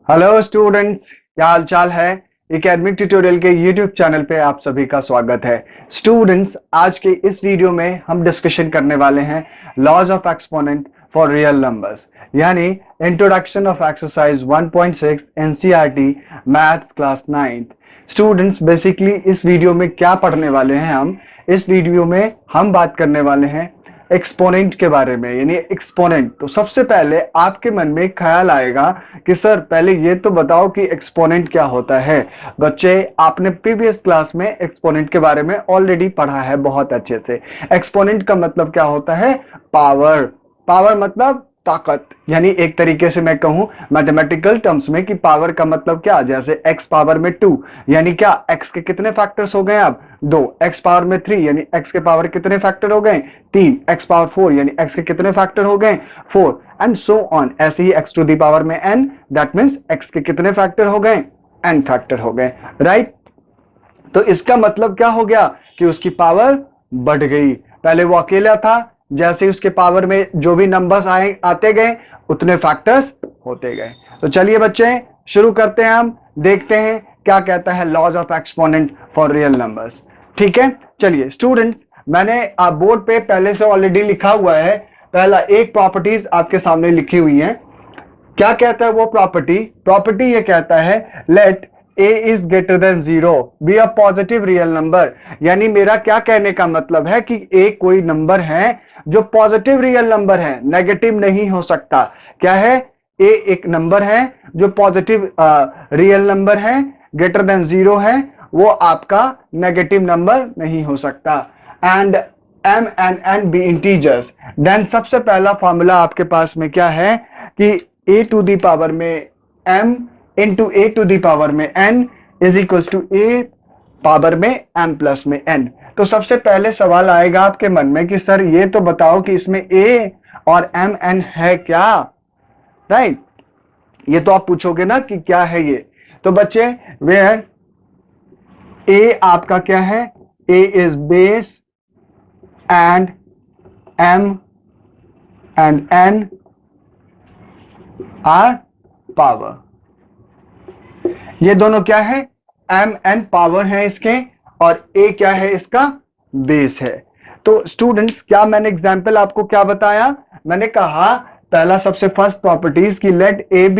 Hello students, क्या हाल चाल है। एकेडमिक ट्यूटोरियल के यूट्यूब चैनल पे आप सभी का स्वागत है। स्टूडेंट्स, आज के इस वीडियो में हम डिस्कशन करने वाले हैं laws of exponent for real numbers, यानी introduction of exercise 1.6 NCERT maths class 9th। Students, basically इस वीडियो में क्या पढ़ने वाले हैं हम इस वीडियो में हम बात करने वाले हैं एक्सपोनेंट के बारे में, यानी एक्सपोनेंट। तो सबसे पहले आपके मन में एक ख्याल आएगा कि सर पहले ये तो बताओ कि एक्सपोनेंट क्या होता है। बच्चे, आपने प्रीवियस क्लास में एक्सपोनेंट के बारे में ऑलरेडी पढ़ा है बहुत अच्छे से। एक्सपोनेंट का मतलब क्या होता है? पावर। पावर मतलब ताकत, यानी एक तरीके से मैं कहूं मैथमेटिकल टर्म्स में कि पावर का मतलब क्या, जैसे x पावर में 2 यानी क्या x के कितने फैक्टर्स हो गए अब 2, x पावर में 3 यानी x के पावर कितने फैक्टर हो गए 3, x पावर 4 यानी x के कितने फैक्टर हो गए 4 एंड सो ऑन। ऐसे ही x टू दी पावर में n, दैट मींस x के कितने फैक्टर हो गए n फैक्टर हो गए, राइट। तो इसका मतलब क्या हो गया कि उसकी पावर बढ़ गई। पहले वो अकेला था, जैसे उसके पावर में जो भी नंबर्स आते गए उतने फैक्टर्स होते गए। तो चलिए बच्चे शुरू करते हैं, हम देखते हैं क्या कहता है laws of exponent for real numbers. ठीक है, चलिए स्टूडेंट्स, मैंने बोर्ड पे पहले से ऑलरेडी लिखा हुआ है। पहला एक प्रॉपर्टीज आपके सामने लिखी हुई है। क्या कहता है वो प्रॉपर्टी ये कहता है let a is greater than 0 be a positive real number. यानी मेरा क्या कहने का मतलब है कि a कोई नंबर है जो पॉजिटिव रियल नंबर है, नेगेटिव नहीं हो सकता। क्या है? a एक नंबर है जो पॉजिटिव रियल नंबर है, ग्रेटर देन 0 है, वो आपका नेगेटिव नंबर नहीं हो सकता। And m and n be integers, then सबसे पहला फॉर्मूला आपके पास में क्या है कि a टू दी पावर में m into a to the power में n is equal to a power में m प्लस में n। तो सबसे पहले सवाल आएगा आपके मन में कि सर ये तो बताओ कि इसमें a और m n है क्या, राइट। ये तो आप पूछोगे ना कि क्या है ये। तो बच्चे, वेयर a आपका क्या है? a is base and m and n are power. ये दोनों क्या है? m n पावर है इसके, और a क्या है? इसका बेस है। तो स्टूडेंट्स, क्या मैंने एग्जांपल आपको क्या बताया? मैंने कहा पहला सबसे फर्स्ट प्रॉपर्टीज की let a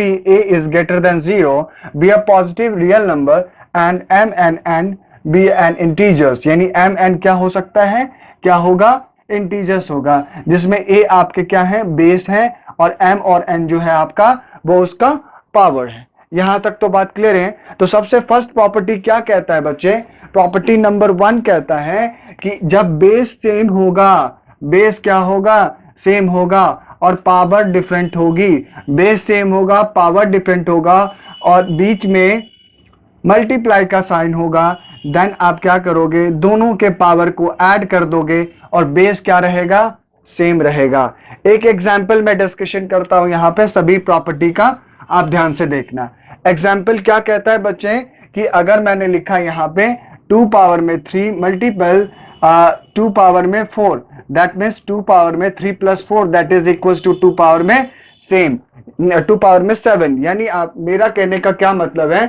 is greater than 0 be a positive real number and m and n be an integers. यानी m n क्या हो सकता है? क्या होगा? इंटीजर्स होगा, जिसमें a आपके क्या है? बेस है, और m और n जो है आपका वो उसका पावर है। यहां तक तो बात क्लियर है। तो सबसे फर्स्ट प्रॉपर्टी क्या कहता है बच्चे? प्रॉपर्टी नंबर 1 कहता है कि जब बेस सेम होगा, बेस क्या होगा? सेम होगा, और पावर डिफरेंट होगी। बेस सेम होगा, पावर डिफरेंट होगा, और बीच में मल्टीप्लाई का साइन होगा, देन आप क्या करोगे? दोनों के पावर को ऐड कर दोगे और बेस क्या रहेगा? सेम रहेगा। एक एग्जाम्पल मैं डिस्कशन करता हूं यहां पे, सभी प्रॉपर्टी का आप ध्यान से देखना। एग्जाम्पल क्या कहता है बच्चे कि अगर मैंने लिखा यहां पे 2 पावर में 3 मल्टीपल 2 पावर में 4, दैट मीन्स 2 पावर में 3 plus 4 that is equal to 2 power में सेम 2 पावर में 7। यानी आप, मेरा कहने का क्या मतलब है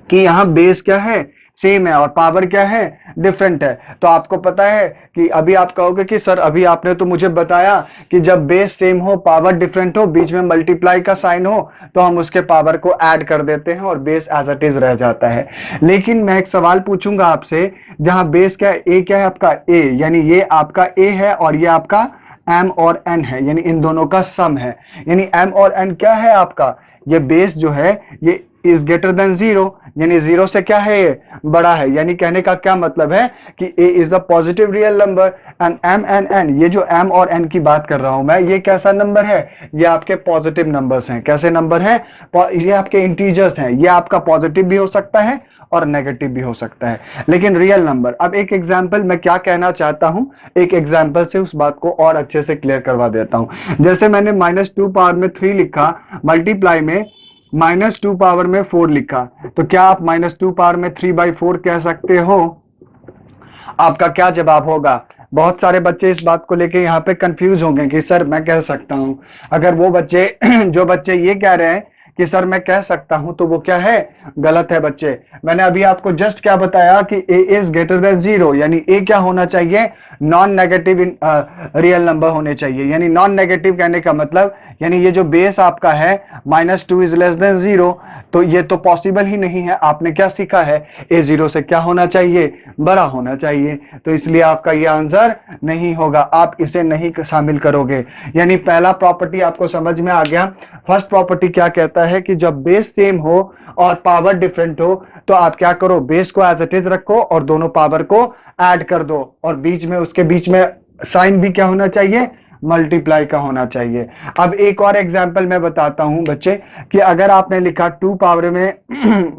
कि यहां बेस क्या है? सेम है, और पावर क्या है? डिफरेंट है। तो आपको पता है कि अभी आप कहोगे कि सर अभी आपने तो मुझे बताया कि जब बेस सेम हो, पावर डिफरेंट हो, बीच में मल्टीप्लाई का साइन हो, तो हम उसके पावर को ऐड कर देते हैं और बेस एज इट इज रह जाता है। लेकिन मैं एक सवाल पूछूंगा आपसे, जहां बेस क्या है? ए क्या है आपका? ए, यानी ये आपका ए है और ये आपका m और n है, यानी इन दोनों का सम है। यानी m और n क्या है आपका? ये बेस जो है ये इज ग्रेटर देन 0, यानी 0 से क्या है? ये बड़ा है। यानी कहने का क्या मतलब है कि a is a positive real number and m and n, ये जो m और n की बात कर रहा हूं मैं, ये कैसा नंबर है? ये आपके पॉजिटिव नंबर्स हैं। कैसे नंबर हैं? ये आपके इंटीजर्स हैं। ये आपका पॉजिटिव भी हो सकता है और नेगेटिव भी हो सकता है, लेकिन रियल नंबर। अब एक एग्जाम्पल मैं क्या कहना चाहता हूं, एक एग्जाम्पल से उस बात को और अच्छे से क्लियर करवा देता हूं। जैसे मैंने -2 पावर में 3 लिखा, मल्टीप्लाई में -2 पावर में 4 लिखा, तो क्या आप -2 पावर में 3/4 कह सकते हो? आपका क्या जवाब होगा? बहुत सारे बच्चे इस बात को लेके यहाँ पे कंफ्यूज होंगे कि सर मैं कह सकता हूं। अगर वो बच्चे जो बच्चे ये कह रहे हैं कि सर मैं कह सकता हूं, तो वो क्या है, गलत है बच्चे। मैंने अभी आपको जस्ट क्या बताया कि a इज ग्रेटर देन 0, यानी a क्या होना चाहिए, नॉन नेगेटिव रियल नंबर होने चाहिए। यानी नॉन नेगेटिव कहने का मतलब, यानी ये जो बेस आपका है -2 इज लेस देन 0, तो ये तो पॉसिबल ही नहीं है। आपने क्या सीखा है, a 0 से क्या होना चाहिए, बड़ा होना चाहिए, तो इसलिए आपका ये आंसर नहीं होगा, आप इसे नहीं शामिल करोगे। यानी पहला प्रॉपर्टी आपको समझ में आ गया। फर्स्ट प्रॉपर्टी क्या कहता है कि जब बेस सेम हो और पावर डिफरेंट हो, तो आप क्या करो, बेस को एज इट इज रखो और दोनों पावर को ऐड कर दो, और बीच में, उसके बीच में साइन भी क्या होना चाहिए, मल्टीप्लाई का होना चाहिए। अब एक और एग्जांपल मैं बताता हूं बच्चे, कि अगर आपने लिखा 2 पावर में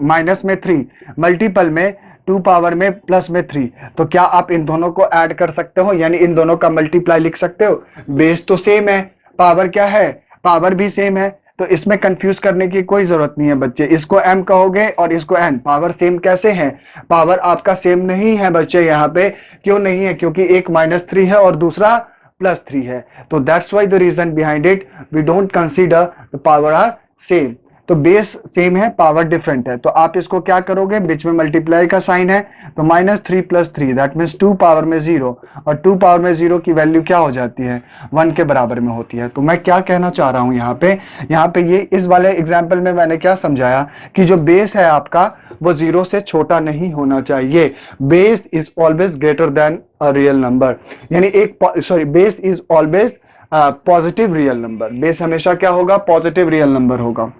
माइनस में 3, मल्टीपल में 2 पावर में प्लस में 3, तो क्या आप इन दोनों को ऐड कर सकते हो, यानी इन दोनों का मल्टीप्लाई लिख सकते हो। बेस तो सेम है, पावर क्या है, पावर भी सेम है, तो इसमें कंफ्यूज करने की कोई जरूरत नहीं है बच्चे। इसको m कहोगे और इसको n, पावर सेम कैसे है, पावर आपका सेम नहीं है बच्चे। यहाँ पे क्यों नहीं है, क्योंकि एक -3 है और दूसरा +3 है, तो that's why the reason behind it, we don't consider the power are same. तो बेस सेम है, पावर डिफरेंट है, तो आप इसको क्या करोगे, बीच में मल्टीप्लाई का साइन है, तो -3 + 3 दैट मीन्स 2 पावर में 0, और 2 पावर में 0 की वैल्यू क्या हो जाती है, 1 के बराबर में होती है। तो मैं क्या कहना चाह रहा हूं यहाँ पे ये इस वाले एग्जाम्पल में मैंने क्या समझाया कि जो बेस है आपका वो 0 से छोटा नहीं होना चाहिए। Base is always greater than a real number, यानी base is always positive real number. Base हमेशा क्या होगा, पॉजिटिव रियल नंबर होगा।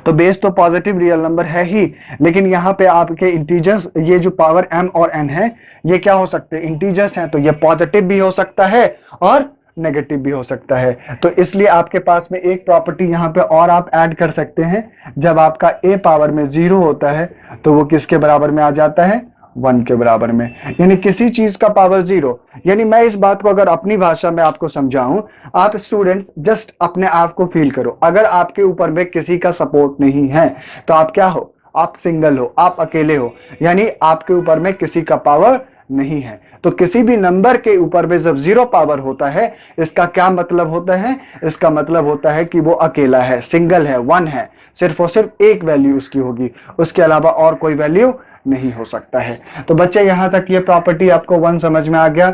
तो बेस तो पॉजिटिव रियल नंबर है ही, लेकिन यहाँ पे आपके इंटीजर्स, ये जो पावर m और n है, ये क्या हो सकते हैं, इंटीजर्स हैं, तो ये पॉजिटिव भी हो सकता है और नेगेटिव भी हो सकता है। तो इसलिए आपके पास में एक प्रॉपर्टी यहाँ पे और आप ऐड कर सकते हैं, जब आपका a पावर में 0 होता है तो वो किसके बराबर में आ जाता है, 1 के बराबर में। यानी किसी चीज का पावर 0, यानी मैं इस बात को अगर अपनी भाषा में आपको समझाऊं, आप स्टूडेंट्स जस्ट अपने आप को फील करो, अगर आपके ऊपर में किसी का सपोर्ट नहीं है तो आप क्या हो, आप सिंगल हो, आप अकेले हो, यानी आपके ऊपर में किसी का पावर नहीं है। तो किसी भी नंबर के ऊपर में जब 0 पावर होता है, इसका क्या मतलब होता है, इसका मतलब होता है कि वो अकेला है, सिंगल है, 1 है, सिर्फ और सिर्फ एक वैल्यू उसकी होगी, उसके अलावा और कोई वैल्यू नहीं हो सकता है। तो बच्चे यहां तक ये प्रॉपर्टी आपको 1 समझ में आ गया।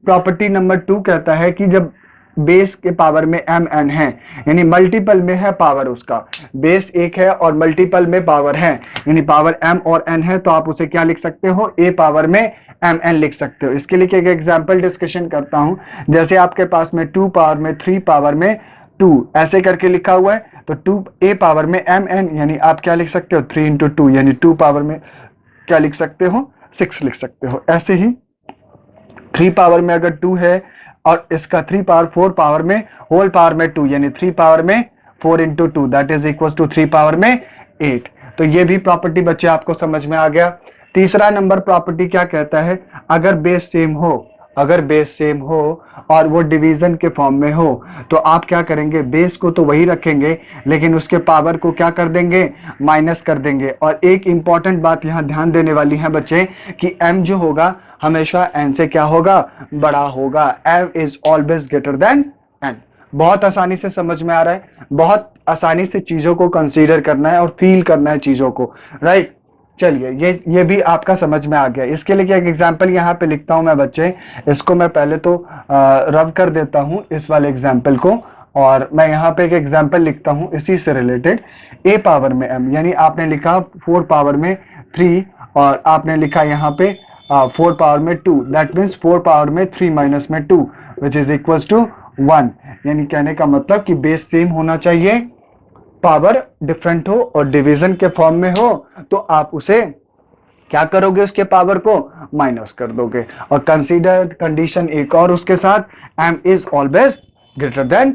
प्रॉपर्टी नंबर 2 कहता है कि जब बेस के पावर में m n है, यानी मल्टीपल में है पावर, उसका बेस 1 है और मल्टीपल में पावर है, यानी पावर m और n है, तो आप उसे क्या लिख सकते हो, a पावर में m n लिख सकते हो। इसके लिए एक एग्जांपल डिस्कशन करता हूं, जैसे आपके पास में 2 पावर में 3 पावर में 2 ऐसे करके लिखा हुआ है, तो 2 a पावर में m n, यानी आप क्या लिख सकते हो, 3 × 2, यानी 2 पावर में क्या लिख सकते हो, 6 लिख सकते हो। ऐसे ही 3 पावर में अगर 2 है और इसका 3 पावर 4 पावर में होल पावर में 2, यानी 3 पावर में 4 × 2 that is equal to 3 power में 8। तो ये भी प्रॉपर्टी बच्चे आपको समझ में आ गया। तीसरा नंबर प्रॉपर्टी क्या कहता है, अगर बेस सेम हो, अगर बेस सेम हो और वो डिवीजन के फॉर्म में हो, तो आप क्या करेंगे, बेस को तो वही रखेंगे लेकिन उसके पावर को क्या कर देंगे, माइनस कर देंगे। और एक इंपॉर्टेंट बात यहाँ ध्यान देने वाली है बच्चे, कि m जो होगा हमेशा n से क्या होगा, बड़ा होगा। m is always greater then n। बहुत आसानी से समझ में आ रहा है, बहुत आसानी से चीजों को कंसीडर करना है और फील करना है चीजों को, राइट। चलिए ये भी आपका समझ में आ गया। इसके लिए एक एग्जांपल यहाँ पे लिखता हूं मैं बच्चे, इसको मैं पहले तो रब कर देता हूं इस वाले एग्जांपल को, और मैं यहाँ पे एक एग्जांपल लिखता हूं इसी से रिलेटेड। a पावर में m, यानी आपने लिखा 4 पावर में 3 और आपने लिखा यहाँ पे 4 पावर में 2, दैट मीन्स 4 पावर में 3 माइनस में 2 विच इज इक्वल टू 1। यानी कहने का मतलब कि बेस सेम होना चाहिए, पावर डिफरेंट हो और डिवीजन के फॉर्म में हो, तो आप उसे क्या करोगे, उसके पावर को माइनस कर दोगे। और कंसीडर कंडीशन एक और उसके साथ, m is always greater then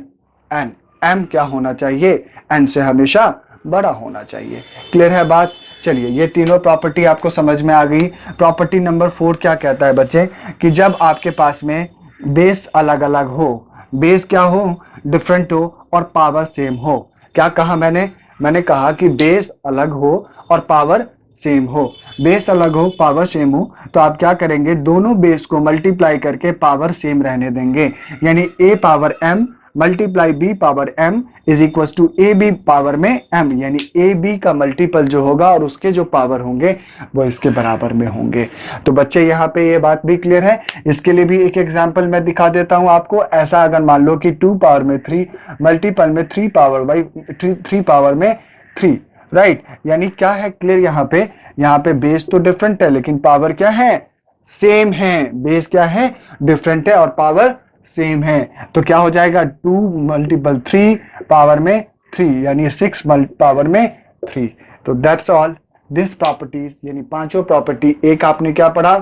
n। m क्या होना चाहिए, n से हमेशा बड़ा होना चाहिए। क्लियर है बात। चलिए ये तीनों प्रॉपर्टी आपको समझ में आ गई। प्रॉपर्टी नंबर 4 क्या कहता है बच्चे, कि जब आपके पास में बेस अलग अलग हो, बेस क्या हो, डिफरेंट हो और पावर सेम हो। क्या कहा मैंने कहा कि बेस अलग हो और पावर सेम हो। बेस अलग हो, पावर सेम हो, तो आप क्या करेंगे, दोनों बेस को मल्टीप्लाई करके पावर सेम रहने देंगे, यानी a power m multiply B power M is equal to A B power में एम, यानी ए बी का मल्टीपल जो होगा और उसके जो पावर होंगे वो इसके बराबर में होंगे। तो बच्चे यहाँ पे ये बात भी क्लियर है। इसके लिए भी एक एग्जांपल मैं दिखा देता हूं आपको। ऐसा अगर मान लो कि 2 पावर में 3 मल्टीपल में 3 पावर बाई 3 पावर में 3, राइट, यानी क्या है क्लियर यहाँ पे बेस तो डिफरेंट है लेकिन पावर क्या है, सेम है। बेस क्या है, डिफरेंट है और पावर सेम है। तो क्या हो जाएगा 2 मल्टीपल 3 पावर में 3 यानी 6 पावर में 3। तो दैट्स ऑल दिस प्रॉपर्टीज, यानी पांचों प्रॉपर्टी। एक आपने क्या पढ़ा,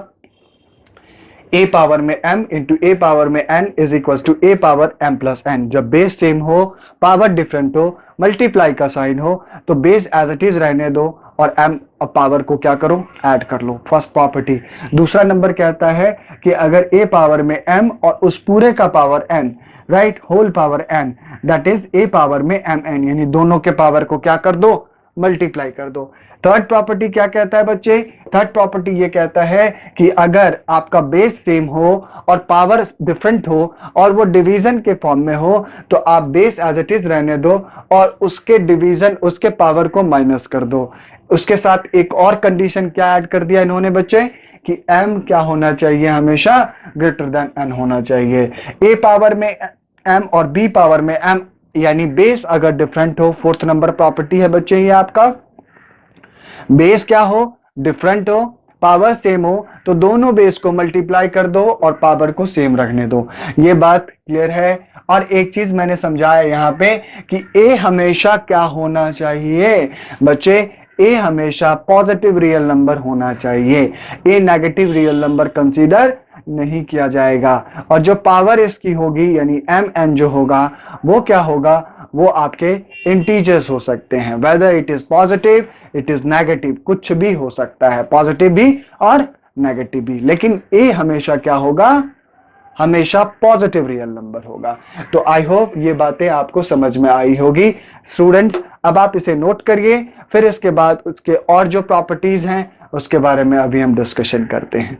a पावर में m इंटू a पावर में n is equal to a power m plus n। जब बेस सेम हो, पावर डिफरेंट हो, मल्टीप्लाई का साइन हो तो बेस एज इट इज रहने दो और m पावर को क्या करो, ऐड कर लो। First property. दूसरा नंबर कहता है कि अगर a पावर में m और उस पूरे का power n, right, whole power n, that is a power में mn, यानी दोनों के पावर को क्या कर दो, मल्टीप्लाई कर दो। थर्ड प्रॉपर्टी क्या कहता है बच्चे, थर्ड प्रॉपर्टी ये कहता है कि अगर आपका बेस सेम हो और पावर डिफरेंट हो और वो डिवीजन के फॉर्म में हो तो आप बेस एज इट इज रहने दो और उसके डिवीजन, उसके पावर को माइनस कर दो। उसके साथ एक और कंडीशन क्या ऐड कर दिया इन्होंने बच्चे कि m क्या होना चाहिए, हमेशा ग्रेटर देन n होना चाहिए। a पावर में m और b पावर में m, यानी बेस अगर डिफरेंट हो, फोर्थ नंबर प्रॉपर्टी है बच्चे ये आपका, बेस क्या हो, डिफरेंट हो, पावर सेम हो तो दोनों बेस को मल्टीप्लाई कर दो और पावर को सेम रखने दो। ये बात क्लियर है। और एक चीज मैंने समझाया यहाँ पे कि a हमेशा क्या होना चाहिए बच्चे, a हमेशा पॉजिटिव रियल नंबर होना चाहिए। a negative real number consider नहीं किया जाएगा। और जो पावर इसकी होगी यानी mn जो होगा वो क्या होगा, वो आपके इंटीजर्स हो सकते हैं, whether it is positive, it is negative, कुछ भी हो सकता है, पॉजिटिव भी और नेगेटिव भी, लेकिन a हमेशा क्या होगा, हमेशा पॉजिटिव रियल नंबर होगा। तो आई होप ये बातें आपको समझ में आई होगी स्टूडेंट्स। अब आप इसे नोट करिए, फिर इसके बाद उसके और जो प्रॉपर्टीज हैं उसके बारे में अभी हम डिस्कशन करते हैं।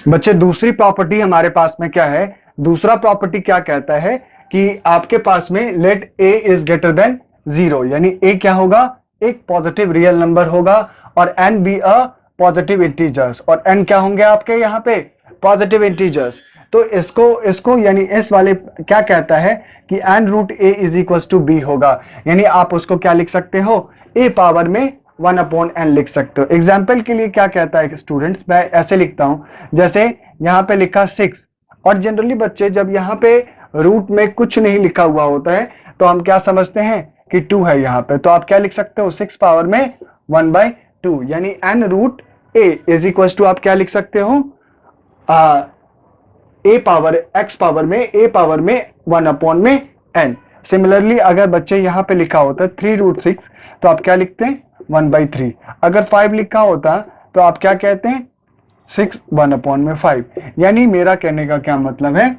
बच्चे दूसरी प्रॉपर्टी हमारे पास में क्या है, दूसरा प्रॉपर्टी क्या कहता है कि आपके पास में let a is greater than 0, यानी a क्या होगा, एक पॉजिटिव रियल नंबर होगा और n B a positive integers, और n क्या होंगे आपके यहाँ पे, पॉजिटिव इंटीजर्स। तो इसको यानी इस वाले क्या कहता है कि n root a is equal to b होगा, यानी आप उसको क्या लिख सकते हो, a पावर में 1 अपॉन n लिख सकते हो। एग्जाम्पल के लिए क्या कहता है स्टूडेंट्स, मैं ऐसे लिखता हूं, जैसे यहाँ पे लिखा 6, और जनरली बच्चे जब यहाँ पे रूट में कुछ नहीं लिखा हुआ होता है तो हम क्या समझते हैं कि 2 है यहाँ पे, तो आप क्या लिख सकते हो, 6 पावर में 1/2, यानी n root a is equal to आप क्या लिख सकते हो, a पावर x पावर में a पावर में 1 अपॉन में n। सिमिलरली अगर बच्चे यहाँ पे लिखा होता 3 रूट 6 तो आप क्या लिखते हैं, 1/3। अगर 5 लिखा होता तो आप क्या कहते हैं, 6 1 अपॉन में 5। यानी मेरा कहने का क्या मतलब है,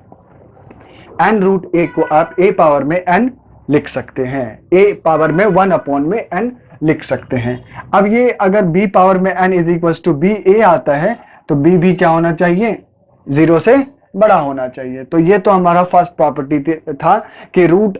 n रूट a को आप a पावर में n लिख सकते हैं, a पावर में 1 अपॉन में n लिख सकते हैं। अब ये अगर b पावर में n is equal to b a आता है तो b भी क्या होना चाहिए, 0 से बड़ा होना चाहिए। तो ये तो हमारा फर्स्ट प्रॉपर्टी था कि रूट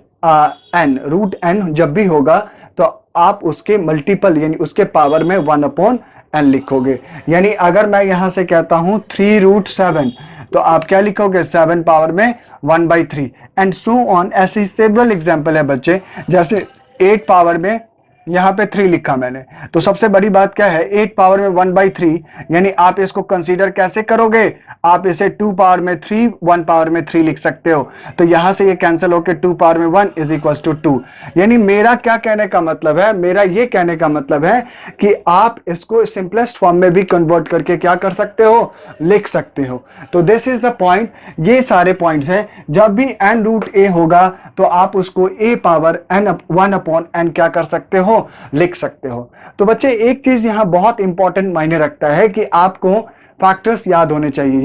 n जब भी होगा तो आप उसके मल्टीपल यानी उसके पावर में 1 अपॉन n लिखोगे। यानी अगर मैं यहां से कहता हूं 3 रूट 7 तो आप क्या लिखोगे, 7 पावर में 1/3 एंड सो ऑन। ऐसे सेवरल एग्जांपल है बच्चे, जैसे 8 पावर में यहाँ पे 3 लिखा मैंने, तो सबसे बड़ी बात क्या है, 8 पावर में 1/3, यानी आप इसको कंसीडर कैसे करोगे, आप इसे 2 पावर में 3 1 पावर में 3 लिख सकते हो। तो यहां से ये कैंसिल होकर 2 पावर में 1 इज इक्वल टू 2। यानी मेरा क्या कहने का मतलब है, मेरा ये कहने का मतलब है कि आप इसको सिंपलेस्ट फॉर्म में भी कन्वर्ट करके क्या कर सकते हो, लिख सकते हो। तो दिस इज द पॉइंट, ये सारे पॉइंट्स हैं। जब भी n रूट a होगा तो आप उसको a power n 1 upon n क्या कर सकते हो, लिख सकते हो। तो बच्चे एक चीज यहां बहुत इंपॉर्टेंट मायने रखता है कि आपको फैक्टर्स याद होने चाहिए,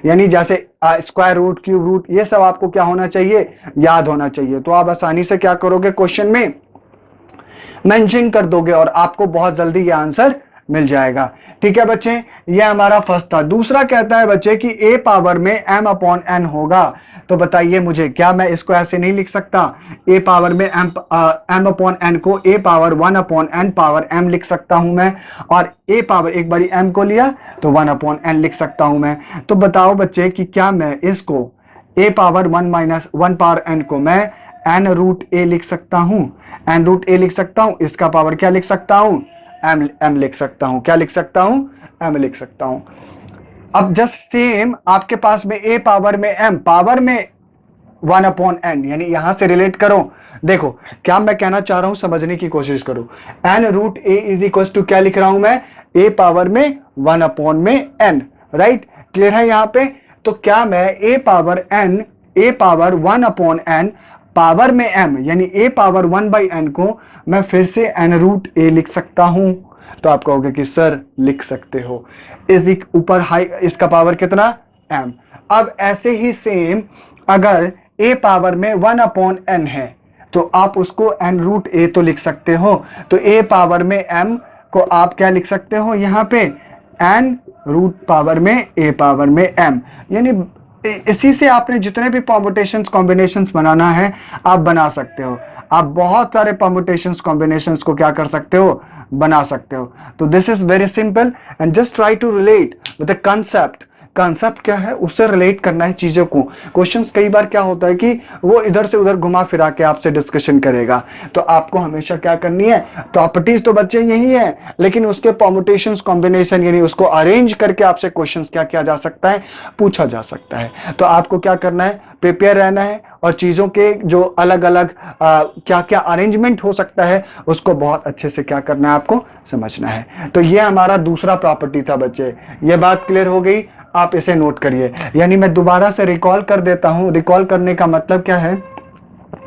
यानी जैसे स्क्वायर रूट, क्यूब रूट, ये सब आपको क्या होना चाहिए, याद होना चाहिए। तो आप आसानी से क्या करोगे, क्वेश्चन में मेंशन कर दोगे और आपको बहुत जल्दी ये आंसर मिल जाएगा। ठीक है बच्चे, ये हमारा फर्स्ट था। दूसरा कहता है बच्चे कि a पावर में m अपॉन n होगा। तो बताइए मुझे, क्या मैं इसको ऐसे नहीं लिख सकता? a पावर में m अपॉन n को a power 1 upon n power m लिख सकता हूं मैं, और a पावर एक बारी m को लिया तो 1 अपॉन n लिख सकता हूं मैं। तो बताओ बच्चे कि क्या मैं इसको a power 1 minus 1 power n को मैं n रूट a लिख सकता हूं? n रूट a लिख सकता हूं। इसका पावर क्या लिख सकता हूं? m लिख सकता हूं। क्या लिख सकता हूं? m लिख सकता हूं। अब जस्ट सेम आपके पास में a पावर में m पावर में 1 अपॉन n, यानी यहां से रिलेट करो। देखो क्या मैं कहना चाह रहा हूं, समझने की कोशिश करो। n root a is equal to क्या लिख रहा हूं मैं? a पावर में 1 अपॉन में n। राइट, क्लियर है यहां पे? तो क्या मैं a power n, a power 1 upon n power में m यानी a पावर 1 बाई n को मैं फिर से n रूट a लिख सकता हूं? तो आप कहोगे कि सर लिख सकते हो। इस ऊपर हाई, इसका पावर कितना? m। अब ऐसे ही सेम अगर a पावर में 1 अपॉन n है तो आप उसको n रूट a तो लिख सकते हो। तो a पावर में m को आप क्या लिख सकते हो यहाँ पे? n रूट पावर में a पावर में m। यानी इसी से आपने जितने भी परम्यूटेशंस कॉम्बिनेशंस बनाना है आप बना सकते हो। आप बहुत सारे परम्यूटेशंस कॉम्बिनेशंस को क्या कर सकते हो? बना सकते हो। तो this is very simple and just try to relate with the concept. Concept क्या है उससे रिलेट करना है चीजों को। क्वेश्चंस कई बार क्या होता है कि वो इधर से उधर घुमा फिरा के आपसे डिस्कशन करेगा, तो आपको हमेशा क्या करनी है? प्रॉपर्टीज तो बच्चे यही है, लेकिन उसके परम्यूटेशंस कॉम्बिनेशन यानी उसको अरेंज करके आपसे क्वेश्चंस क्या किया जा सकता है? पूछा जा सकता है। तो आपको क्या करना है? प्रिपेयर रहना है और चीजों के जो अलग अलग क्या क्या अरेंजमेंट हो सकता है उसको बहुत अच्छे से क्या करना है? आपको समझना है। तो ये हमारा दूसरा प्रॉपर्टी था बच्चे। ये बात क्लियर हो गई? आप इसे नोट करिए। यानी मैं दोबारा से रिकॉल कर देता हूं। रिकॉल करने का मतलब क्या है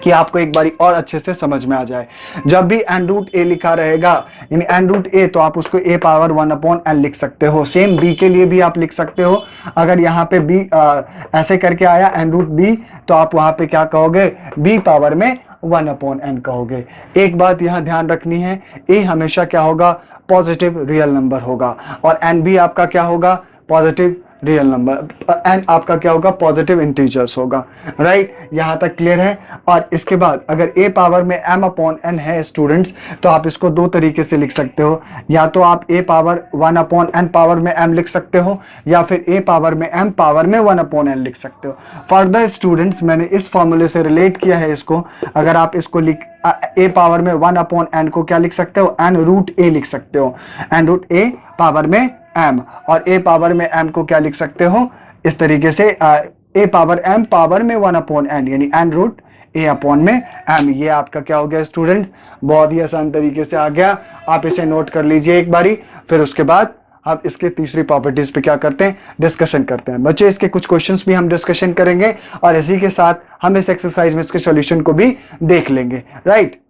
कि आपको एक बारी और अच्छे से समझ में आ जाए। जब भी n रूट a लिखा रहेगा यानी n रूट a, तो आप उसको a पावर 1 अपॉन n लिख सकते हो। सेम b के लिए भी आप लिख सकते हो। अगर यहाँ पे b ऐसे करके आया n रूट b, तो आप वहां पे क्या कहोगे? b पावर में 1 अपॉन n कहोगे। एक बात यहाँ ध्यान रखनी है, a हमेशा क्या होगा? पॉजिटिव रियल नंबर होगा, और n भी आपका क्या होगा? Positive real number. एन आपका क्या होगा? पॉजिटिव इंटीजर्स होगा। राइट, यहां तक क्लियर है? और इसके बाद अगर a पावर में m अपॉन n है स्टूडेंट्स, तो आप इसको दो तरीके से लिख सकते हो। या तो आप a power 1 upon n power में m लिख सकते हो, या फिर a पावर में m पावर में 1 अपॉन n लिख सकते हो। फर्दर स्टूडेंट्स, मैंने इस फॉर्मूले से रिलेट किया है इसको। अगर आप इसको a पावर में 1 अपॉन n को क्या लिख सकते हो? n रूट a लिख सकते हो। n रूट a पावर में m, और a पावर में m को क्या लिख सकते हो? इस तरीके से a पावर m पावर में 1 अपॉन n यानी n रूट a अपॉन में m। ये आपका क्या हो गया स्टूडेंट? बहुत ही आसान तरीके से आ गया। आप इसे नोट कर लीजिए एक बारी, फिर उसके बाद अब इसके तीसरी प्रॉपर्टीज पे क्या करते हैं? डिस्कशन करते हैं। बच्चे इसके कुछ क्वेश्चंस भी हम डिस्कशन करेंगे और इसी के साथ हम इस एक्सरसाइज में इसके सॉल्यूशन को भी देख लेंगे। राइट,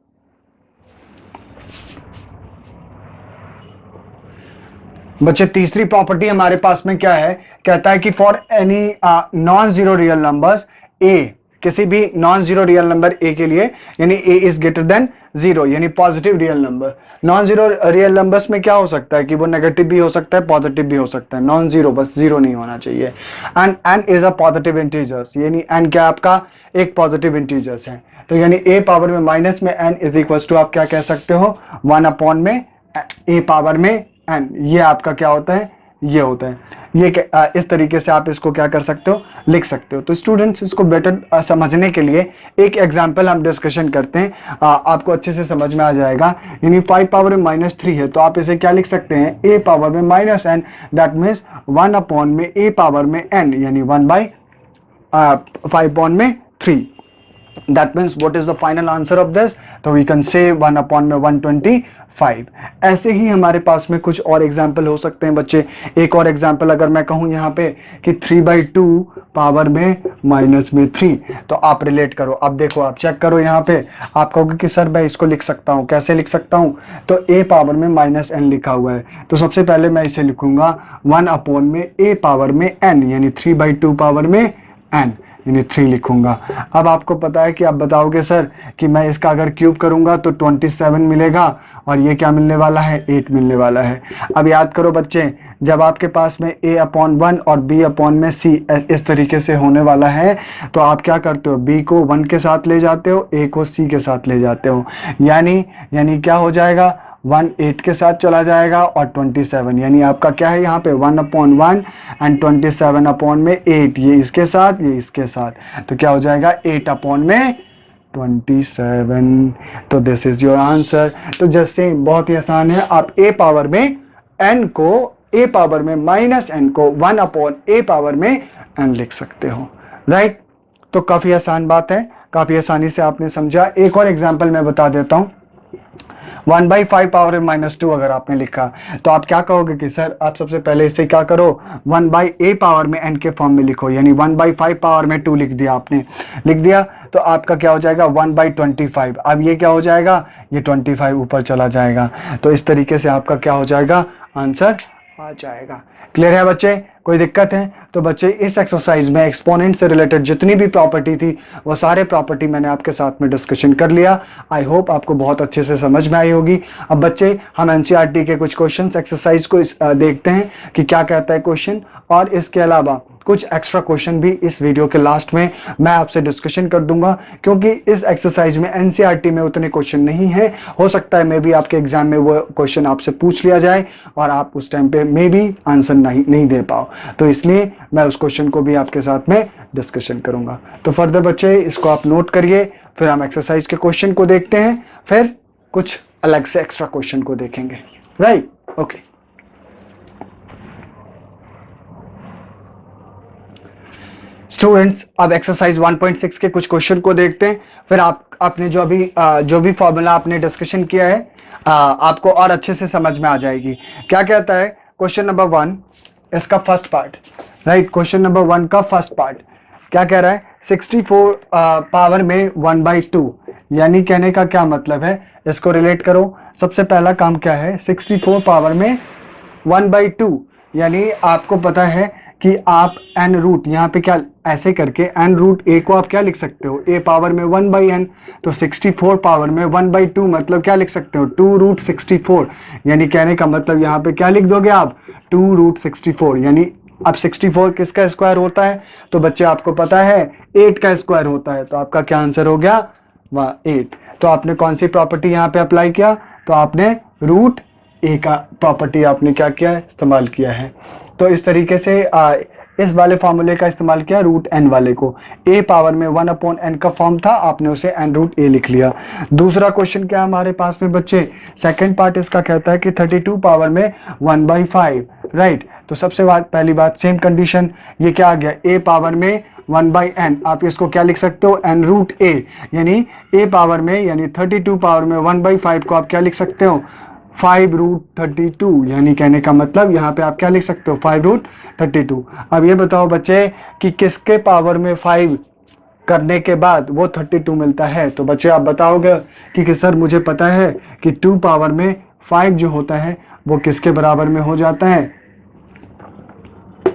बच्चे तीसरी प्रॉपर्टी हमारे पास में क्या है? कहता है कि for any non zero real numbers a, किसी भी non zero real number a के लिए, यानी a इज ग्रेटर देन 0 यानी positive real number. Non zero real numbers में क्या हो सकता है कि वो नेगेटिव भी हो सकता है, पॉजिटिव भी हो सकता है। नॉन जीरो, बस जीरो नहीं होना चाहिए। And n is a positive integers, यानी n क्या आपका? एक पॉजिटिव इंटीजर्स है। तो यानी a पावर में माइनस में n इज इक्वल टू आप क्या कह सकते हो? 1 अपॉन में a पावर में n। ये आपका क्या होता है? ये होता है। ये इस तरीके से आप इसको क्या कर सकते हो? लिख सकते हो। तो स्टूडेंट्स, इसको बेटर समझने के लिए एक एग्जांपल हम डिस्कशन करते हैं, आपको अच्छे से समझ में आ जाएगा। यानी 5 पावर में माइनस 3 है, तो आप इसे क्या लिख सकते हैं? a पावर में minus n, that means 1 upon में a पावर में n यानी 1 बाई 5 अपॉन में 3। That means what is the final answer of this? तो we can say 1 upon में 125। ऐसे ही हमारे पास में कुछ और एग्जाम्पल हो सकते हैं बच्चे। एक और एग्जाम्पल अगर मैं कहूँ यहाँ पे कि 3/2 पावर में माइनस में 3, तो आप रिलेट करो। अब देखो, आप चेक करो यहाँ पे, आप कहोगे कि सर मैं इसको लिख सकता हूँ, कैसे लिख सकता हूँ? तो a पावर में माइनस n लिखा हुआ है, तो सबसे पहले मैं इसे लिखूंगा 1 अपॉन में a पावर में n यानी 3/2 पावर में n यानी 3 लिखूंगा। अब आपको पता है कि आप बताओगे सर कि मैं इसका अगर क्यूब करूंगा तो 27 मिलेगा और ये क्या मिलने वाला है, 8 मिलने वाला है। अब याद करो बच्चे, जब आपके पास में a/1 और b/c इस तरीके से होने वाला है तो आप क्या करते हो, b को 1 के साथ ले जाते हो, a को c के साथ ले जाते हो, यानी क्या हो जाएगा, 1 8 के साथ चला जाएगा और 27, यानी आपका क्या है यहाँ पे 1/1 एंड 27 में 8, ये इसके साथ ये इसके साथ, तो क्या हो जाएगा 8/27। तो दिस इज योर आंसर। तो जस्ट सेम, बहुत ही आसान है। आप a पावर में n को a पावर में -n को 1/a पावर में n लिख सकते हो, राइट। तो काफी आसान बात है, काफी आसानी से आपने समझा। एक और एग्जांपल मैं बता देता हूं। 1/5 पावर में -2 अगर आपने लिखा तो आप क्या कहोगे कि सर आप सबसे पहले इससे क्या करो, 1/a पावर में n के फॉर्म में लिखो, यानी 1/5 पावर में 2 लिख दिया आपने, लिख दिया तो आपका क्या हो जाएगा 1/25। अब ये क्या हो जाएगा, ये 25 ऊपर चला जाएगा, तो इस तरीके से आपका क्या हो जाएगा, आंसर आ जाएगा। क्लियर है बच्चे, कोई दिक्कत है? तो बच्चे इस एक्सरसाइज में एक्सपोनेंट से रिलेटेड जितनी भी प्रॉपर्टी थी वो सारे प्रॉपर्टी मैंने आपके साथ में डिस्कशन कर लिया। आई होप आपको बहुत अच्छे से समझ में आई होगी। अब बच्चे हम एनसीईआरटी के कुछ क्वेश्चंस एक्सरसाइज को देखते हैं कि क्या कहता है क्वेश्चन, और इसके अलावा कुछ एक्स्ट्रा क्वेश्चन भी इस वीडियो के लास्ट में मैं आपसे डिस्कशन कर दूंगा, क्योंकि इस एक्सरसाइज में एनसीईआरटी में उतने क्वेश्चन नहीं है। हो सकता है मे बी आपके एग्जाम में वो क्वेश्चन आपसे पूछ लिया जाए और आप उस टाइम पे मे बी आंसर नहीं दे पाओ, तो इसलिए मैं उस क्वेश्चन को भी आपके साथ में डिस्कशन करूंगा। तो फर्दर बच्चे इसको आप नोट करिए, फिर हम एक्सरसाइज के क्वेश्चन को देखते हैं, फिर कुछ अलग से एक्स्ट्रा क्वेश्चन को देखेंगे, राइट। ओके, स्टूडेंट्स अब एक्सरसाइज 1.6 के कुछ क्वेश्चन को देखते हैं, फिर आपने जो भी फॉर्मूला आपने डिस्कशन किया है आपको और अच्छे से समझ में आ जाएगी। क्या कहता है क्वेश्चन नंबर 1, इसका first part, right. Question number 1 का फर्स्ट पार्ट क्या कह रहा है, 64 पावर में 1/2, यानी कहने का क्या मतलब है, इसको रिलेट करो। सबसे पहला काम क्या है, 64 पावर में 1/2, यानी आपको पता है कि आप n रूट यहाँ पे क्या ऐसे करके n रूट a को आप क्या लिख सकते हो, a पावर में 1/n, तो 64 पावर में 1/2 मतलब क्या लिख सकते हो, 2√64, यानी कहने का मतलब यहाँ पे क्या लिख दोगे आप, 2√64। यानी अब 64 किसका स्क्वायर होता है, तो बच्चे आपको पता है 8 का स्क्वायर होता है, तो आपका क्या आंसर हो गया, वह 8। तो आपने कौन सी प्रॉपर्टी यहाँ पे अप्लाई किया, तो आपने रूट a का प्रॉपर्टी आपने क्या किया, इस्तेमाल किया है। तो इस तरीके से इस वाले फॉर्मूले का इस्तेमाल किया रूट n वाले को, a पावर में 1/n का फॉर्म था, आपने उसे n रूट a लिख लिया। दूसरा क्वेश्चन क्या हमारे पास में बच्चे, सेकंड पार्ट इसका कहता है कि 32 पावर में 1/5, राइट। तो सबसे पहली बात सेम कंडीशन, ये क्या आ गया, a पावर में 1/n, आप इसको क्या लिख सकते हो, n रूट a, यानी a पावर में यानी 32 पावर में 1/5 को आप क्या लिख सकते हो, 5√32, यानी कहने का मतलब यहाँ पे आप क्या लिख सकते हो, 5√32। अब ये बताओ बच्चे कि किसके पावर में 5 करने के बाद वो 32 मिलता है, तो बच्चे आप बताओगे कि सर मुझे पता है कि 2 पावर में 5 जो होता है वो किसके बराबर में हो जाता है,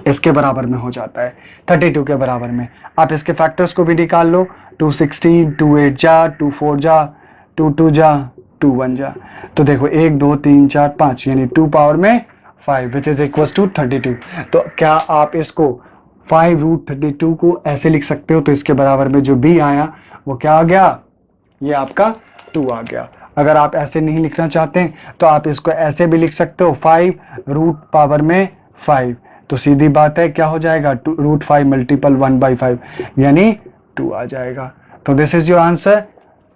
इसके बराबर में हो जाता है, 32 के बराबर में। आप इसके फैक्टर्स को भी निकाल लो, 216, 2 8 जा, 2 4 जा, 2 2 जा, 2 1 जा, तो देखो 1 2 3 4 5, यानी 2 पावर में 5 विच इज इक्वल टू 32। तो क्या आप इसको 5√32 को ऐसे लिख सकते हो, तो इसके बराबर में जो b आया वो क्या आ गया, ये आपका 2 आ गया। अगर आप ऐसे नहीं लिखना चाहते तो आप इसको ऐसे भी लिख सकते हो, 5 रूट पावर में 5, तो सीधी बात है क्या हो जाएगा, √5 मल्टीपल 1/5, यानी 2 आ जाएगा। तो this is your answer.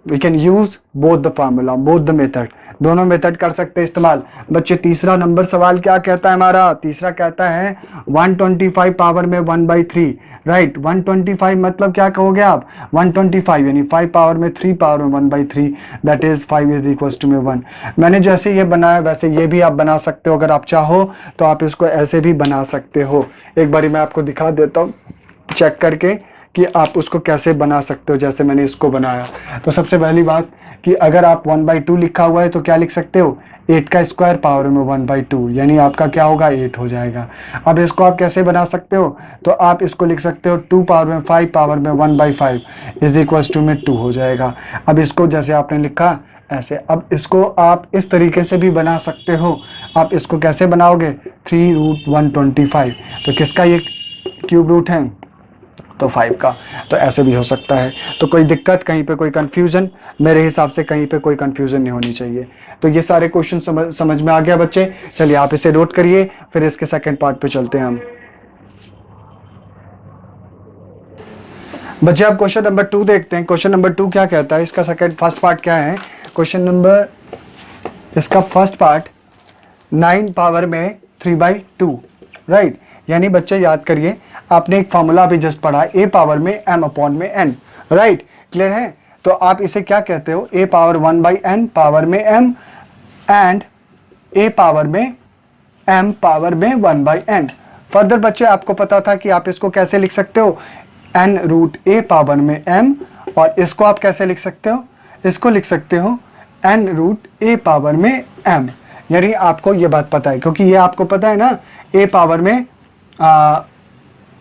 We can use both the formula, both the method, दोनों मेथड कर सकते हैं इस्तेमाल। बच्चे तीसरा नंबर सवाल क्या कहता है हमारा, तीसरा कहता है 125 पावर में 1/3, राइट। 125 मतलब क्या कहोगे आप, 125 यानी 5 पावर में 3 पावर में 1/3, that is 5 is equal to में 1। मैंने जैसे ये बनाया वैसे ये भी आप बना सकते हो, अगर आप चाहो तो आप इसको ऐसे भी बना सकते हो। एक बारी मैं आपको दिखा देता हूँ चेक करके कि आप उसको कैसे बना सकते हो, जैसे मैंने इसको बनाया। तो सबसे पहली बात कि अगर आप 1/2 लिखा हुआ है तो क्या लिख सकते हो, 8 का स्क्वायर पावर में 1/2, यानी आपका क्या होगा, 8 हो जाएगा। अब इसको आप कैसे बना सकते हो, तो आप इसको लिख सकते हो 2 पावर में 5 पावर में 1/5 इज इक्वल्स टू में 2 हो जाएगा। अब इसको जैसे आपने लिखा ऐसे, अब इसको आप इस तरीके से भी बना सकते हो। आप इसको कैसे बनाओगे, 3√125, तो किसका ये क्यूब रूट है, तो 5 का। तो ऐसे भी हो सकता है। तो कोई दिक्कत, कहीं पे कोई कंफ्यूजन, मेरे हिसाब से कहीं पे कोई कंफ्यूजन नहीं होनी चाहिए। तो ये सारे क्वेश्चन समझ में आ गया बच्चे। चलिए आप इसे नोट करिए, फिर इसके सेकंड पार्ट पे चलते हैं हम। बच्चे आप क्वेश्चन नंबर 2 देखते हैं। क्वेश्चन नंबर 2 क्या कहता है, इसका फर्स्ट पार्ट क्या है, क्वेश्चन नंबर, इसका फर्स्ट पार्ट 9 पावर में 3/2, राइट। यानी बच्चे याद करिए, आपने एक फॉर्मूला अभी जस्ट पढ़ा, a पावर में m अपॉन में n, राइट, क्लियर है। तो आप इसे क्या कहते हो, a पावर 1/n पावर में m एंड a पावर में m पावर में 1/n। फर्दर बच्चे आपको पता था कि आप इसको कैसे लिख सकते हो, n√a पावर में m, और इसको आप कैसे लिख सकते हो, इसको लिख सकते हो n√a पावर में m। यानी आपको ये बात पता है, क्योंकि ये आपको पता है ना, a पावर में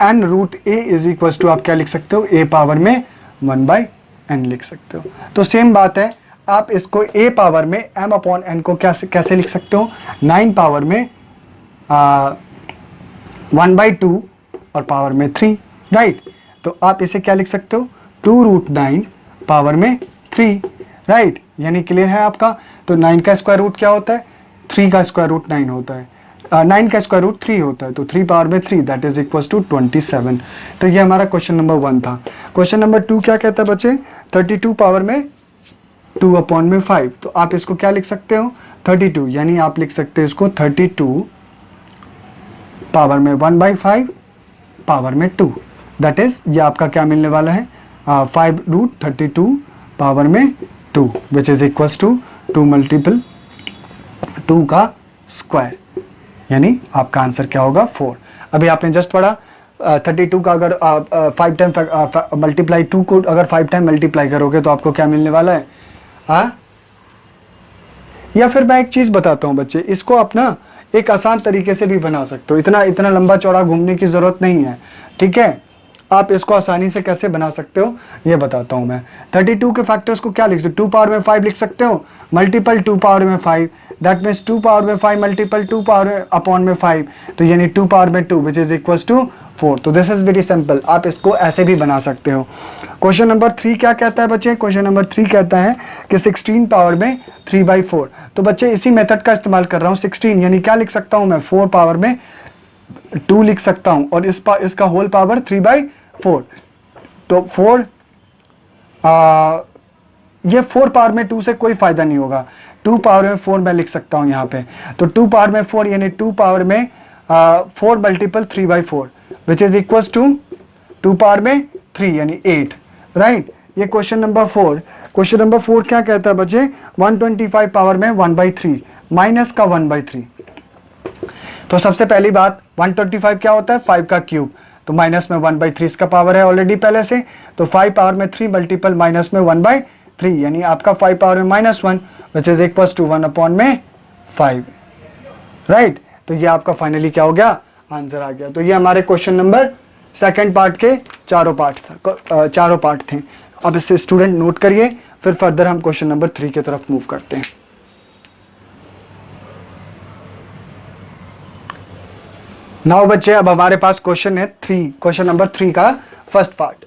n√a इज इक्वल टू आप क्या लिख सकते हो, a पावर में 1/n लिख सकते हो। तो सेम बात है, आप इसको a पावर में m अपॉन n को कैसे लिख सकते हो, 9 पावर में 1/2 और पावर में 3, राइट। तो आप इसे क्या लिख सकते हो, 2√9 पावर में 3, राइट। यानी क्लियर है आपका। तो 9 का स्क्वायर रूट क्या होता है, 3 का स्क्वायर रूट 9 होता है, 9 का स्क्वायर रूट 3 होता है, तो 3 पावर में 3 दैट इज इक्वल टू 27। तो ये हमारा क्वेश्चन नंबर 1 था। क्वेश्चन नंबर 2 क्या कहता है बच्चे, 32 पावर में 2 अपॉन में 5। तो आप इसको क्या लिख सकते हो, 32, यानी आप लिख सकते हो इसको 32 पावर में 1/5 पावर में 2, दैट इज ये आपका क्या मिलने वाला है, 5√32 पावर में 2 which is equals to 2 multiple 2 का स्क्वायर, यानी आपका आंसर क्या होगा, 4। अभी आपने जस्ट पढ़ा 32 का अगर 5 टाइम मल्टीप्लाई 2 को अगर 5 टाइम मल्टीप्लाई करोगे तो आपको क्या मिलने वाला है, हाँ। या फिर मैं एक चीज़ बताता हूँ बच्चे, इसको अपना एक आसान तरीके से भी बना सकते हो, इतना लंबा चौड़ा घूमने की ज़रूरत नहीं है, ठीक है। आप इसको आसानी से कैसे बना सकते हो ये बताता हूँ मैं। 32 के फैक्टर्स को क्या लिख सकते हो, 2 पावर में 5 लिख सकते हो, मल्टीपल 2 पावर में 5, दैट मीन्स 2 पावर में 5 मल्टीपल 2 पावर अपॉन में 5, तो यानी 2 पावर में 2 विच इज इक्वल्स टू 4। तो दिस इज वेरी सिंपल, आप इसको ऐसे भी बना सकते हो। क्वेश्चन नंबर 3 क्या कहता है बच्चे, क्वेश्चन नंबर 3 कहता है कि 16 पावर में 3/4। तो बच्चे इसी मेथड का इस्तेमाल कर रहा हूँ, 16 यानी क्या लिख सकता हूँ मैं, 4 पावर में 2 लिख सकता हूँ, और इसका होल पावर 3/4। तो 4 ये 4 पावर में 2 से कोई फायदा नहीं होगा, 2 पावर में 4 मैं लिख सकता हूँ यहाँ पे। तो 2 पावर में 4 यानी 2 पावर में 4 multiple 3/4 which is equals to 2 power में 3 यानी 8, राइट। ये क्वेश्चन नंबर 4। क्वेश्चन नंबर 4 क्या कहता है बच्चे, 125 पावर में 1/3 माइनस का 1/3। तो सबसे पहली बात, 125 क्या होता है, 5 का क्यूब, तो माइनस में 1/3 इसका पावर है ऑलरेडी पहले से, तो 5 पावर में 3 मल्टीपल माइनस में 1/3 यानी आपका 5 पावर में -1 which is equals to 1 upon में 5, राइट। तो ये आपका फाइनली क्या हो गया, आंसर आ गया। तो ये हमारे क्वेश्चन नंबर सेकंड पार्ट के चारों पार्ट थे। अब इससे स्टूडेंट नोट करिए, फिर फर्दर हम क्वेश्चन नंबर 3 की तरफ मूव करते हैं। नाउ बच्चे अब हमारे पास क्वेश्चन है 3, क्वेश्चन नंबर 3 का फर्स्ट पार्ट।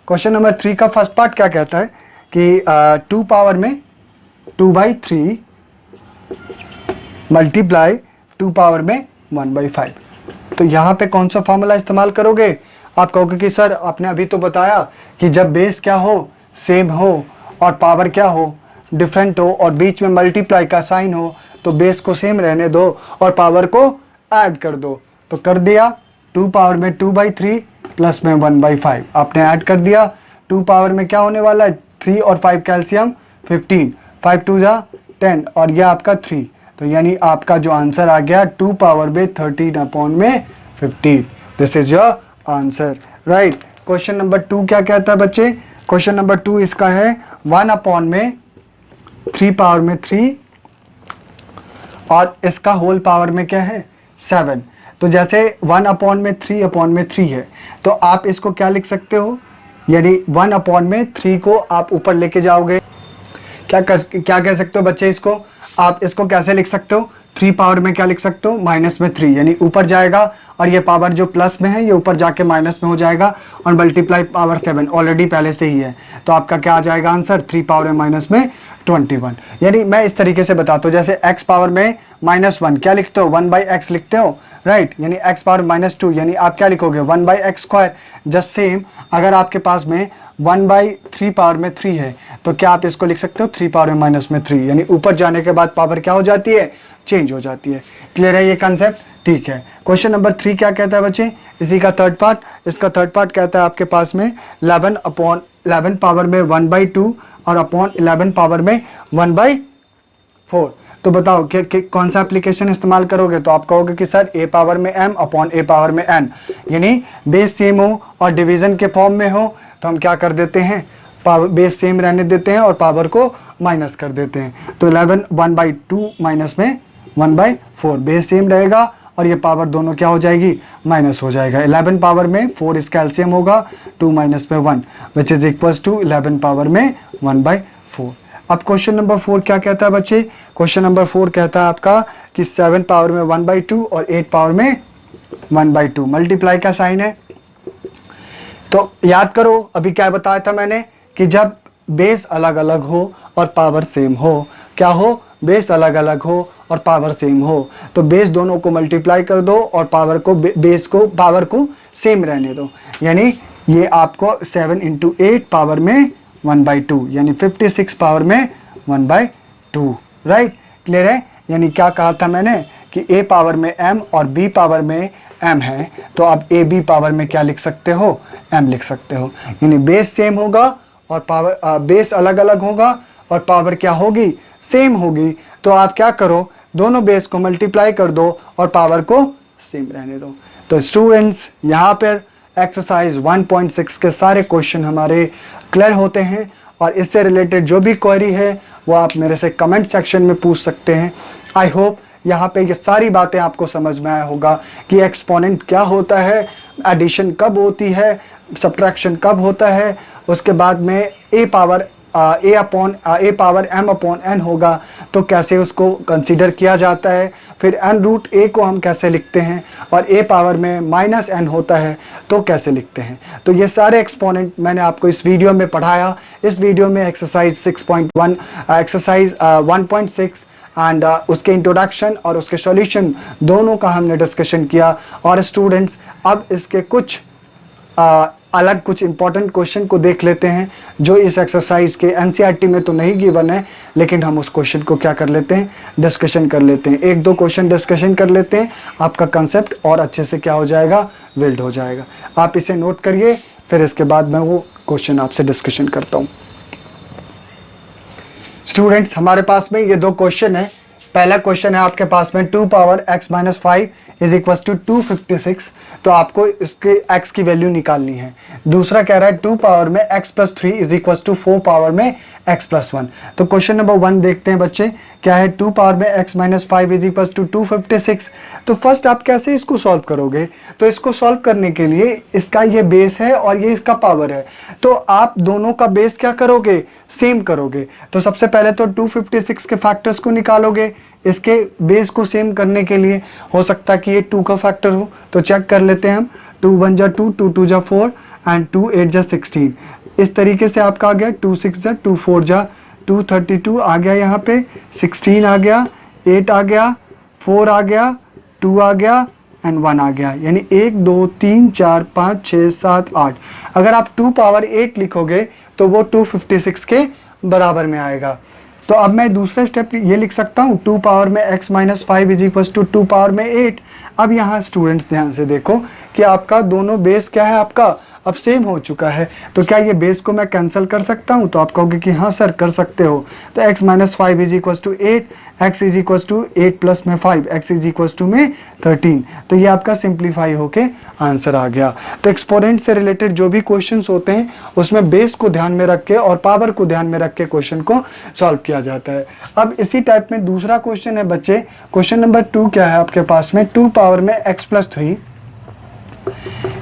क्वेश्चन नंबर 3 का फर्स्ट पार्ट क्या कहता है कि 2 पावर में 2/3 मल्टीप्लाई 2 पावर में 1/5। तो यहाँ पे कौन सा फॉर्मूला इस्तेमाल करोगे, आप कहोगे कि सर आपने अभी तो बताया कि जब बेस क्या हो, सेम हो, और पावर क्या हो, डिफरेंट हो, और बीच में मल्टीप्लाई का साइन हो, तो बेस को सेम रहने दो और पावर को ऐड कर दो। तो कर दिया, 2 पावर में 2/3 प्लस में 1/5 आपने ऐड कर दिया। 2 पावर में क्या होने वाला है, 3 और 5 कैल्शियम 15, 5 2 जा 10, और यह आपका 3। तो यानी आपका जो आंसर आ गया 2 पावर में 13 अपॉन में 15, this is your answer, right. Question number 2 क्या कहता है बच्चे, क्वेश्चन नंबर 2 इसका है 1 अपॉन में 3 पावर में 3 और इसका होल पावर में क्या है 7। तो जैसे 1 अपॉन में 3 अपॉन में 3 है तो आप इसको क्या लिख सकते हो, यानी 1 अपॉन में 3 को आप ऊपर लेके जाओगे, क्या कह सकते हो बच्चे इसको, आप इसको कैसे लिख सकते हो, 3 पावर में क्या लिख सकते हो माइनस में 3, यानी ऊपर जाएगा और ये पावर जो प्लस में है ये ऊपर जाके माइनस में हो जाएगा और मल्टीप्लाई पावर 7 ऑलरेडी पहले से ही है। तो आपका क्या आ जाएगा आंसर 3 पावर में माइनस में 21। यानी मैं इस तरीके से बताता हूँ, जैसे x पावर में -1 क्या लिखते हो 1/x लिखते हो, राइट, यानी x पावर -2 यानी आप क्या लिखोगे 1/x²। जस्ट सेम अगर आपके पास में 1/3 पावर में 3 है तो क्या आप इसको लिख सकते हो 3 पावर में -3, यानी ऊपर जाने के बाद पावर क्या हो जाती है चेंज हो जाती है। क्लियर है ये कंसेप्ट? ठीक है। क्वेश्चन नंबर 3 क्या कहता है बच्चे, इसी का थर्ड पार्ट, इसका थर्ड पार्ट कहता है आपके पास में 11 पावर में 1/2 और अपॉन 11 पावर में 1/4। तो बताओ कि कौन सा एप्लीकेशन इस्तेमाल करोगे, तो आप कहोगे कि सर a पावर में m अपॉन a पावर में n, यानी बेस सेम हो और डिवीजन के फॉर्म में हो तो हम क्या कर देते हैं पावर बेस सेम रहने देते हैं और पावर को माइनस कर देते हैं। तो 11 1/2 माइनस में 1/4 बेस सेम रहेगा और ये पावर दोनों क्या हो जाएगी माइनस हो जाएगा। 11 पावर में 4 इसका एलसीएम होगा 2 माइनस में 1 which is equals to 11 power में 1/4। अब क्वेश्चन नंबर 4 क्या कहता है बच्चे, क्वेश्चन नंबर 4 कहता है आपका कि 7 पावर में 1/2 और 8 पावर में 1/2 मल्टीप्लाई का साइन है। तो याद करो अभी क्या बताया था मैंने कि जब बेस अलग अलग हो और पावर सेम हो, क्या हो बेस अलग अलग हो और पावर सेम हो तो बेस दोनों को मल्टीप्लाई कर दो और पावर को बेस को पावर को सेम रहने दो, यानी ये आपको 7 × 8 पावर में 1/2 यानी 56 पावर में 1/2, राइट। क्लियर है? यानी क्या कहा था मैंने कि a पावर में m और b पावर में m है तो आप a b पावर में क्या लिख सकते हो m लिख सकते हो, यानी बेस सेम होगा और पावर बेस अलग अलग होगा और पावर क्या होगी सेम होगी। तो आप क्या करो दोनों बेस को मल्टीप्लाई कर दो और पावर को सेम रहने दो। तो स्टूडेंट्स यहाँ पर एक्सरसाइज 1.6 के सारे क्वेश्चन हमारे क्लियर होते हैं और इससे रिलेटेड जो भी क्वेरी है वो आप मेरे से कमेंट सेक्शन में पूछ सकते हैं। आई होप यहाँ पे ये सारी बातें आपको समझ में आया होगा कि एक्सपोनेंट क्या होता है, एडिशन कब होती है, सब्ट्रैक्शन कब होता है, उसके बाद में a power m upon n होगा तो कैसे उसको कंसीडर किया जाता है, फिर n√a को हम कैसे लिखते हैं और a पावर में -n होता है तो कैसे लिखते हैं। तो ये सारे एक्सपोनेंट मैंने आपको इस वीडियो में पढ़ाया। इस वीडियो में एक्सरसाइज 1.6 एंड उसके इंट्रोडक्शन और उसके सॉल्यूशन दोनों का हमने डिस्कशन किया। और स्टूडेंट्स अब इसके कुछ अलग कुछ इंपॉर्टेंट क्वेश्चन को देख लेते हैं जो इस एक्सरसाइज के एनसीईआरटी में तो नहीं गिवन है, लेकिन हम उस क्वेश्चन को क्या कर लेते हैं डिस्कशन कर लेते हैं। 1-2 क्वेश्चन डिस्कशन कर लेते हैं, आपका कंसेप्ट और अच्छे से क्या हो जाएगा बिल्ड हो जाएगा। आप इसे नोट करिए, फिर इसके बाद मैं वो क्वेश्चन आपसे डिस्कशन करता हूँ। स्टूडेंट्स हमारे पास में ये 2 क्वेश्चन है। पहला क्वेश्चन है आपके पास में 2 power x - 5 is equal to 256, तो आपको इसके x की वैल्यू निकालनी है। दूसरा कह रहा है 2 पावर में x + 3 is equal to 4 power में x + 1। तो क्वेश्चन नंबर 1 देखते हैं बच्चे, क्या है 2 पावर में x - 5 इज इक्वल टू 256। तो फर्स्ट आप कैसे इसको सॉल्व करोगे, तो इसको सॉल्व करने के लिए इसका ये बेस है और ये इसका पावर है, तो आप दोनों का बेस क्या करोगे सेम करोगे। तो सबसे पहले तो 256 के फैक्टर्स को निकालोगे, इसके बेस को सेम करने के लिए हो सकता है कि ये 2 का फैक्टर हो, तो चेक कर लेते हैं हम। 2 × 1 = 2, 2 × 2 = 4 एंड 2 × 8 = 16। इस तरीके से आपका आ गया 2 × 6 = 2, 4 × 2 32 आ गया, यहाँ पे 16 आ गया, 8 आ गया, 4 आ गया, 2 आ गया एंड 1 आ गया, यानी 1 2 3 4 5 6 7 8। अगर आप 2 पावर 8 लिखोगे तो वो 256 के बराबर में आएगा। तो अब मैं दूसरा स्टेप ये लिख सकता हूँ 2 पावर में x - 5 is equal to 2 power में 8। अब यहाँ स्टूडेंट्स ध्यान से देखो कि आपका दोनों बेस क्या है, आपका अब सेम हो चुका है, तो क्या ये बेस को मैं कैंसिल कर सकता हूँ? तो आप कहोगे कि हाँ सर कर सकते हो। तो x minus 5 is equal to 8, x is equal to 8 plus में 5, x इज इक्वल टू में 13। तो ये आपका सिंप्लीफाई होके आंसर आ गया। तो एक्सपोनेंट से रिलेटेड जो भी क्वेश्चंस होते हैं उसमें बेस को ध्यान में रख के और पावर को ध्यान में रख के क्वेश्चन को सॉल्व किया जाता है। अब इसी टाइप में दूसरा क्वेश्चन है बच्चे, क्वेश्चन नंबर 2 क्या है आपके पास में, 2 पावर में x plus 3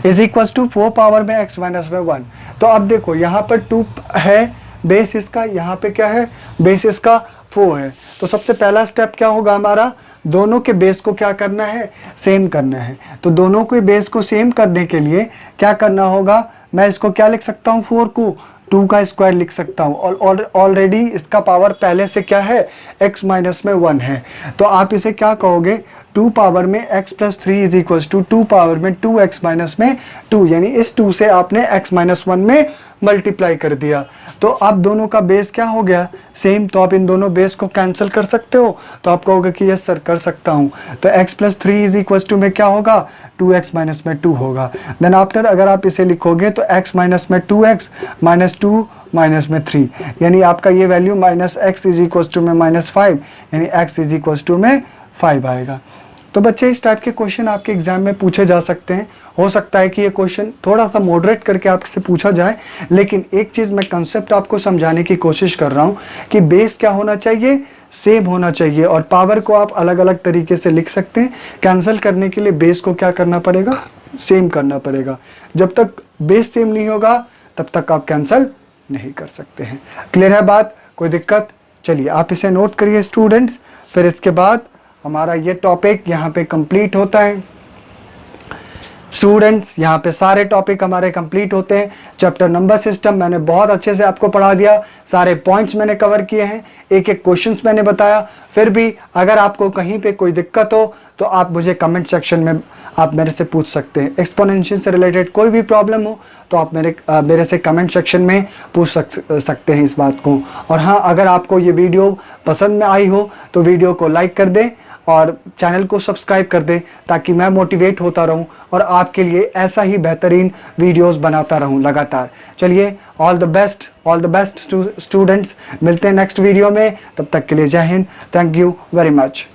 is equal to 4 power में x माइनस में 1। तो अब देखो यहाँ पर 2 है बेस इसका, यहाँ पे क्या है बेस इसका 4 है। तो सबसे पहला स्टेप क्या होगा हमारा, दोनों के बेस को क्या करना है, सेम करना है। तो दोनों के बेस को सेम करने के लिए क्या करना होगा, मैं इसको क्या लिख सकता हूँ, 4 को 2 का स्क्वायर लिख सकता हूँ, और ऑलरेडी इसका पावर पहले से क्या है, x माइनस में 1 है। तो आप इसे क्या कहोगे, 2 पावर में x plus 3 is equal to 2 power में 2x माइनस में 2, यानी इस 2 से आपने x माइनस 1 में मल्टीप्लाई कर दिया। तो अब दोनों का बेस क्या हो गया, सेम। तो आप इन दोनों बेस को कैंसिल कर सकते हो। तो आप कहोगे कि यस सर कर सकता हूँ। तो x plus 3 is equal to में क्या होगा, 2x माइनस में 2 होगा। देन आफ्टर अगर आप इसे लिखोगे तो x माइनस में 2x माइनस 2 माइनस में 3, यानी आपका ये value minus x is equal to में माइनस 5, यानी x इज इक्वल टू में 5 आएगा। तो बच्चे इस टाइप के क्वेश्चन आपके एग्जाम में पूछे जा सकते हैं। हो सकता है कि ये क्वेश्चन थोड़ा सा मॉडरेट करके आपसे पूछा जाए, लेकिन एक चीज़ मैं कंसेप्ट आपको समझाने की कोशिश कर रहा हूँ कि बेस क्या होना चाहिए, सेम होना चाहिए, और पावर को आप अलग अलग तरीके से लिख सकते हैं। कैंसिल करने के लिए बेस को क्या करना पड़ेगा, सेम करना पड़ेगा। जब तक बेस सेम नहीं होगा तब तक आप कैंसिल नहीं कर सकते हैं। क्लियर है बात, कोई दिक्कत? चलिए आप इसे नोट करिए स्टूडेंट्स, फिर इसके बाद हमारा ये टॉपिक यहाँ पे कंप्लीट होता है। स्टूडेंट्स यहाँ पे सारे टॉपिक हमारे कंप्लीट होते हैं। चैप्टर नंबर सिस्टम मैंने बहुत अच्छे से आपको पढ़ा दिया, सारे पॉइंट्स मैंने कवर किए हैं, एक एक क्वेश्चंस मैंने बताया। फिर भी अगर आपको कहीं पे कोई दिक्कत हो तो आप मुझे कमेंट सेक्शन में आप मेरे से पूछ सकते हैं। एक्सपोनेंशियल से रिलेटेड कोई भी प्रॉब्लम हो तो आप मेरे से कमेंट सेक्शन में पूछ सकते हैं इस बात को। और हाँ, अगर आपको ये वीडियो पसंद में आई हो तो वीडियो को लाइक कर दें और चैनल को सब्सक्राइब कर दें, ताकि मैं मोटिवेट होता रहूं और आपके लिए ऐसा ही बेहतरीन वीडियोस बनाता रहूं लगातार। चलिए, ऑल द बेस्ट स्टूडेंट्स। मिलते हैं नेक्स्ट वीडियो में, तब तक के लिए जय Hind, thank you very much.